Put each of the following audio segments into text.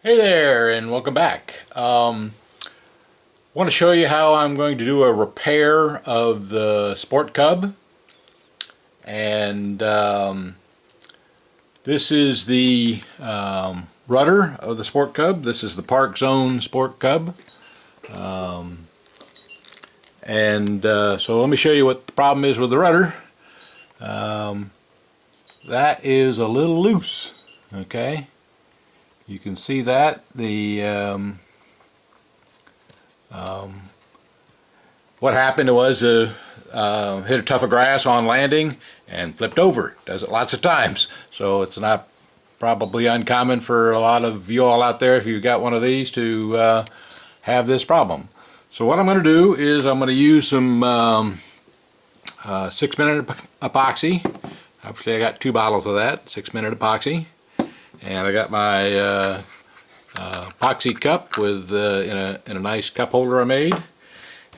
Hey there, and welcome back. I want to show you how I'm going to do a repair of the Sport Cub. And this is the rudder of the Sport Cub. This is the Parkzone Sport Cub. So let me show you what the problem is with the rudder. That is a little loose, okay? You can see that what happened was hit a tuft of grass on landing and flipped over. Does it lots of times, so it's not probably uncommon for a lot of you all out there, if you've got one of these, to have this problem. So what I'm going to do is I'm going to use some 6-minute epoxy. Obviously I got 2 bottles of that 6-minute epoxy. And I got my epoxy cup with in a nice cup holder I made.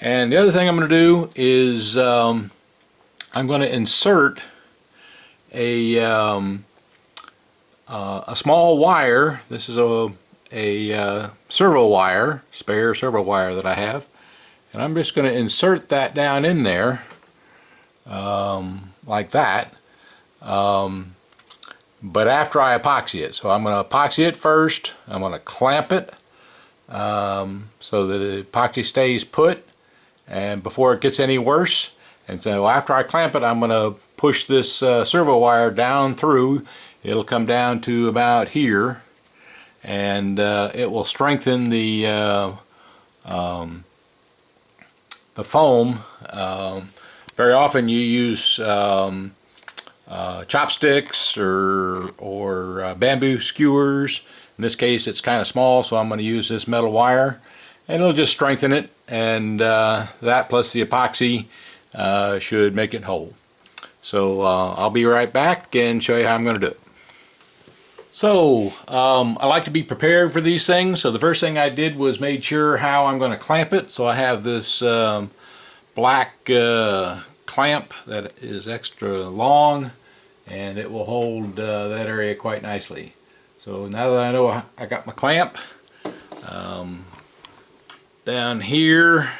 And the other thing I'm going to do is I'm going to insert a small wire. This is a servo wire, spare servo wire that I have, and I'm just going to insert that down in there like that. But after I epoxy it. So I'm going to epoxy it first. I'm going to clamp it so that the epoxy stays put and before it gets any worse. And so after I clamp it, I'm going to push this servo wire down through. It'll come down to about here, and it will strengthen the foam. Very often you use chopsticks or bamboo skewers. In this case it's kind of small, so I'm going to use this metal wire, and it'll just strengthen it, and that plus the epoxy should make it whole. So I'll be right back and show you how I'm going to do it. So I like to be prepared for these things, so the first thing I did was made sure how I'm going to clamp it. So I have this black clamp that is extra long, and it will hold that area quite nicely. So now that I know I got my clamp down here,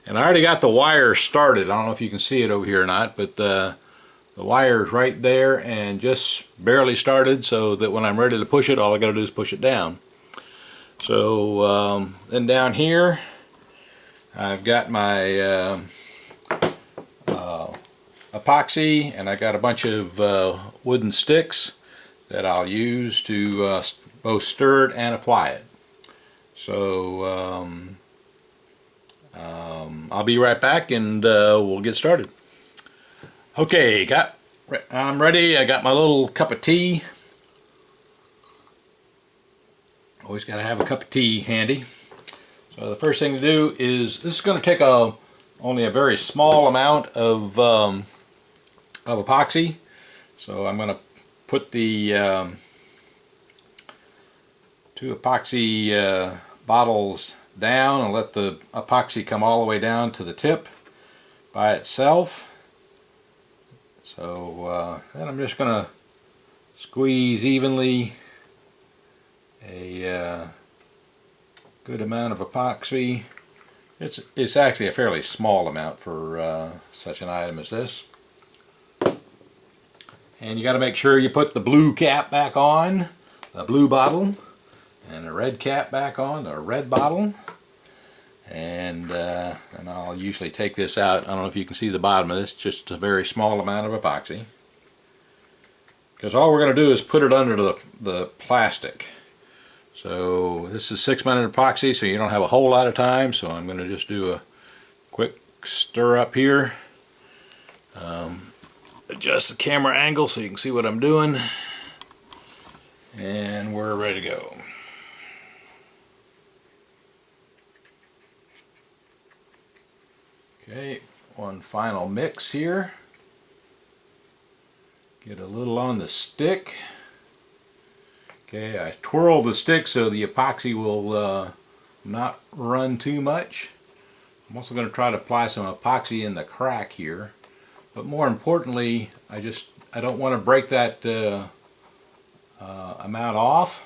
and I already got the wire started. I don't know if you can see it over here or not, but the wire is right there and just barely started, so that when I'm ready to push it, all I got to do is push it down. So then down here I've got my epoxy, and I got a bunch of wooden sticks that I'll use to both stir it and apply it. So I'll be right back, and we'll get started. Okay, I'm ready. I got my little cup of tea. Always got to have a cup of tea handy. So the first thing to do is, this is going to take only a very small amount of epoxy. So I'm going to put the 2 epoxy bottles down and let the epoxy come all the way down to the tip by itself. So then I'm just going to squeeze evenly a good amount of epoxy. It's actually a fairly small amount for such an item as this. And you got to make sure you put the blue cap back on, the blue bottle, and the red cap back on, the red bottle. And I'll usually take this out. I don't know if you can see the bottom of this, just a very small amount of epoxy. Because all we're going to do is put it under the plastic. So this is 6-minute epoxy, so you don't have a whole lot of time. So I'm going to just do a quick stir up here. Adjust the camera angle so you can see what I'm doing, and we're ready to go. Okay, one final mix here. Get a little on the stick. Okay, I twirl the stick so the epoxy will not run too much. I'm also going to try to apply some epoxy in the crack here. But more importantly, I don't want to break that amount off.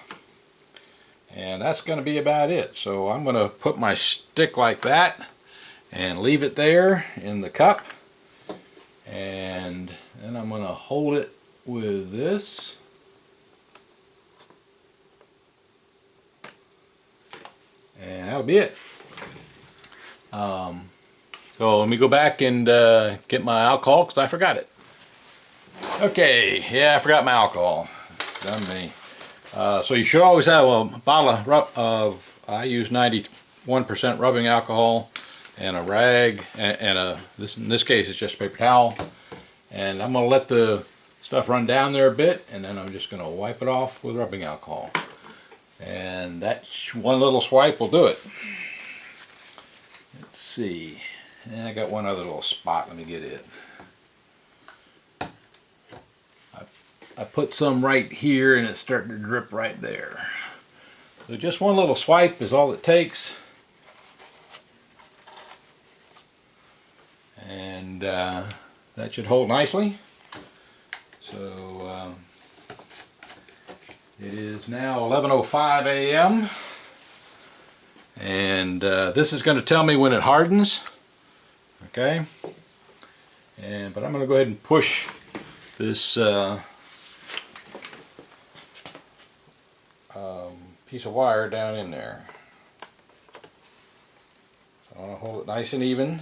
And that's going to be about it. So I'm going to put my stick like that and leave it there in the cup. And then I'm going to hold it with this. And that'll be it. So let me go back and get my alcohol because I forgot it. Okay, yeah, I forgot my alcohol. Done me. So you should always have a bottle of I use 91% rubbing alcohol and a rag and in this case it's just a paper towel. And I'm going to let the stuff run down there a bit, and then I'm just going to wipe it off with rubbing alcohol. And that one little swipe will do it. Let's see. And I got one other little spot. Let me get it. I put some right here and it's starting to drip right there. So just one little swipe is all it takes. And that should hold nicely. So it is now 11:05 a.m. and this is going to tell me when it hardens. Okay. But I'm going to go ahead and push this piece of wire down in there. So I want to hold it nice and even.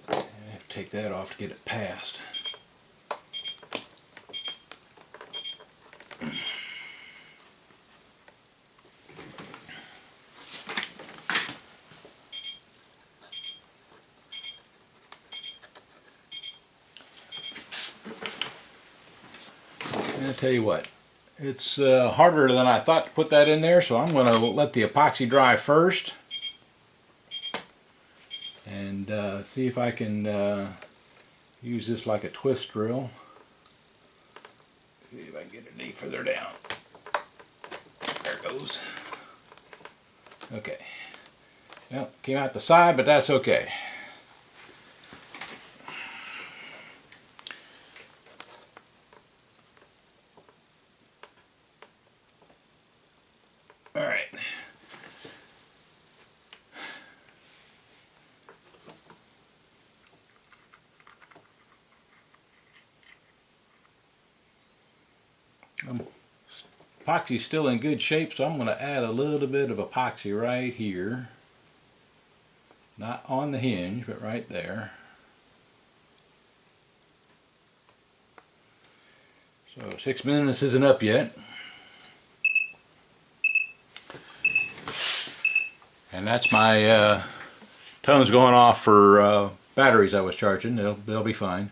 I have to take that off to get it past. I'll tell you what, it's harder than I thought to put that in there, so I'm going to let the epoxy dry first and see if I can use this like a twist drill. See if I can get it any further down. There it goes. Okay. Well, came out the side, but that's okay. Alright. Epoxy's still in good shape, so I'm going to add a little bit of epoxy right here. Not on the hinge, but right there. So 6 minutes isn't up yet. And that's my tones going off for batteries I was charging. They'll be fine.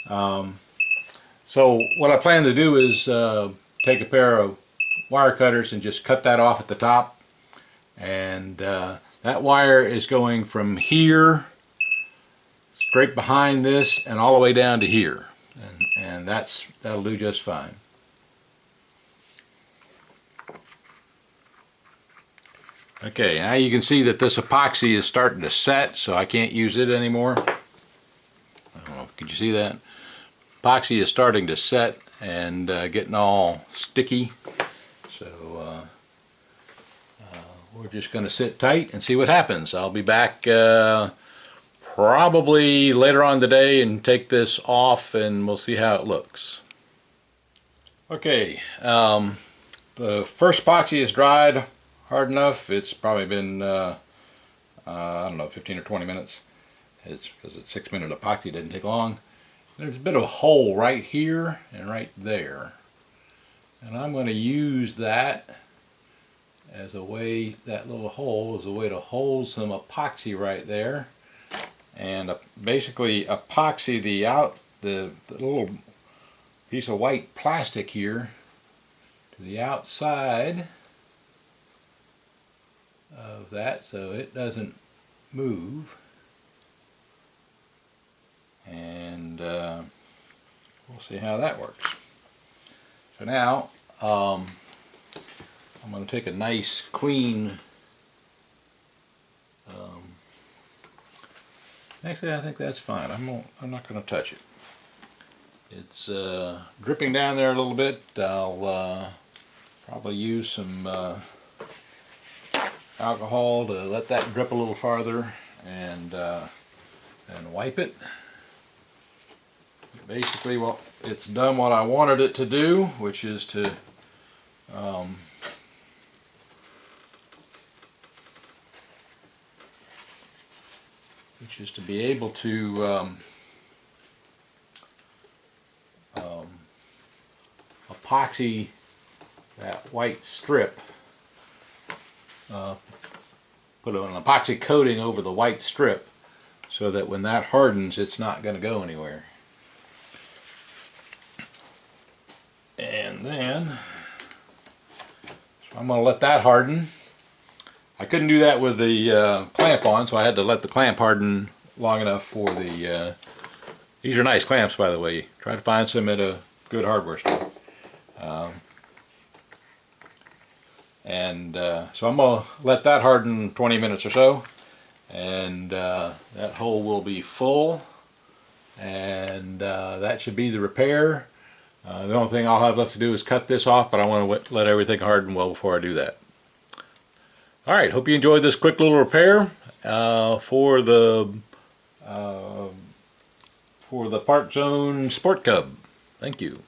So what I plan to do is take a pair of wire cutters and just cut that off at the top. And that wire is going from here straight behind this and all the way down to here. And that'll do just fine. Okay, now you can see that this epoxy is starting to set, so I can't use it anymore. I don't know, could you see that? Epoxy is starting to set and getting all sticky. So we're just going to sit tight and see what happens. I'll be back probably later on today and take this off and we'll see how it looks. Okay, the first epoxy is dried hard enough. It's probably been I don't know, 15 or 20 minutes. It's because it's 6 minute epoxy, didn't take long. There's a bit of a hole right here and right there, and I'm going to use that as a way, that little hole is a way to hold some epoxy right there, and basically epoxy the little piece of white plastic here to the outside of that so it doesn't move. And we'll see how that works. So now I'm going to take a nice clean Actually, I think that's fine. I'm not going to touch it. It's dripping down there a little bit. I'll probably use some alcohol to let that drip a little farther and wipe it. Basically, well, it's done what I wanted it to do, which is to be able to epoxy that white strip, put an epoxy coating over the white strip so that when that hardens it's not going to go anywhere. And then so I'm going to let that harden. I couldn't do that with the clamp on, so I had to let the clamp harden long enough for the these are nice clamps, by the way. Try to find some at a good hardware store. So I'm going to let that harden 20 minutes or so, and that hole will be full, and that should be the repair. The only thing I'll have left to do is cut this off, but I want to let everything harden well before I do that. Alright, hope you enjoyed this quick little repair for the Parkzone Sport Cub. Thank you.